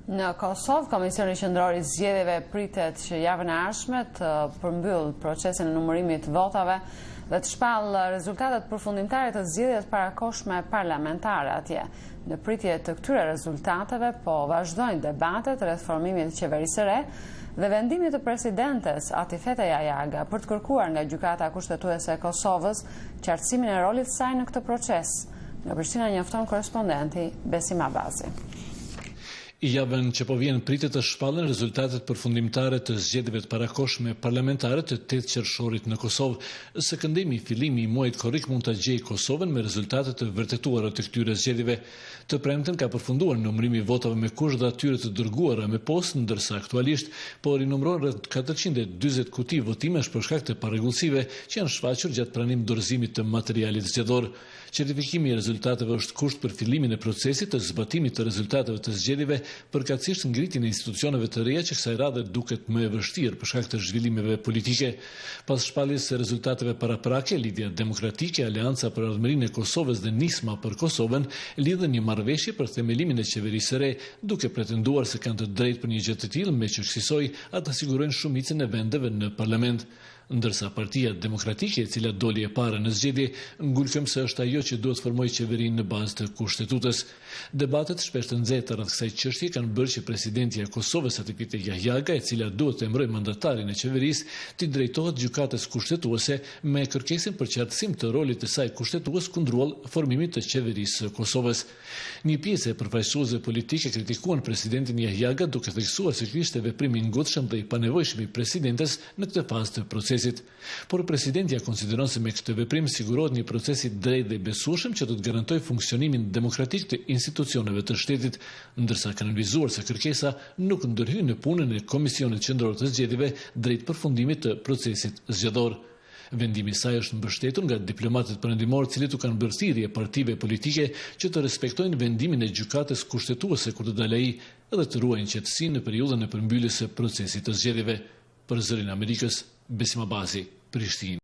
Në Kosovë, Komisioni Qendror i Zgjedhjeve pritet që javën e ardhshme të përmbyll procesin e numërimit votave dhe të shpall rezultatet përfundimtare të zgjedhjeve parakohshme parlamentare atje. Në pritje të këtyre rezultateve, po vazhdojnë debatet rreth formimit të qeverisë së re dhe vendimit të presidentes Atifete Jajaga për të kërkuar nga Gjykata Kushtetuese e Kosovës qartësimin e rolit të saj në këtë proces. Nga Prishtina njofton korrespondenti Besim Abazi. I javën që po vjen pritet të shpallen rezultatet përfundimtare të zgjedhjeve të parakohshme parlamentare të 8 qershorit në Kosovë. Së këndimi i fillimi i muajit korrik mund ta gjejë Kosovën me rezultate të vërtetuara të këtyre zgjedhjeve. Të premten ka përfunduar numërimi i votave me kusht dhe atyre të dërguara me postë, ndërsa aktualisht po rinumërohen rreth 440 kuti votimesh për shkak të parregullsive që janë shfaqur gjatë pranim dorëzimit të materialit zgjedhor. Certifikimi i rezultateve është kusht për fillimin e procesit të zbatimit të rezultateve të zgjedhjeve, përkatësisht ngritjen e institucioneve të reja që kësaj radhe duket më e vështirë për shkak të zhvillimeve politike. Pas shpalljes së rezultateve paraprake, Lidhja Demokratike, Aleanca për Ardhmërinë e Kosovës dhe Nisma për Kosovën lidhen një marrëveshje për themelimin e qeverisë së re, duke pretenduar se kanë të drejtë për një gjë të tillë, me që kësaj ata sigurojnë shumicën e vendeve në parlament. Ndërsa Partia Demokratike, e cila doli e para në zgjedhje, ngulfem se është ajo që duhet formojë qeverinë në bazë të Kushtetutës. Debatet shpesh të nxehta rreth kësaj çështje kanë bërë që presidentja e Kosovës Atifete Jajaga, e cila duhet të emërojë mandatarin e qeverisë, të drejtohet Gjykatës Kushtetuese me kërkesën për qartësim të rolit të saj kushtetues kundrull formimit të qeverisë së Kosovës. Një pjesë e përfaqësuesve politike kritikuan presidentin Jajaga duke theksuar se ky ishte veprim i ngutshëm dhe i panevojshëm i presidentes në këtë fazë të procesit. Por presidentja konsideron se me këtë veprim sigurohet një proces i drejtë dhe i besueshëm që do të garantojë funksionimin demokratik të institucioneve të shtetit, ndërsa kanë analizuar se kërkesa nuk ndërhyn në punën e Komisionit Qendror të Zgjedhjeve drejt përfundimit të procesit zgjedhor. Vendimi i saj është mbështetur nga diplomatët perëndimor, të cilët u kanë bërë thirrje partive politike që të respektojnë vendimin e Gjykatës Kushtetuese kur të dalë ai dhe të ruajnë qetësinë në periudhën e përmbylljes së procesit të zgjedhjeve. Për Zërin e Amerikës, Besim Abazi, Prishtinë.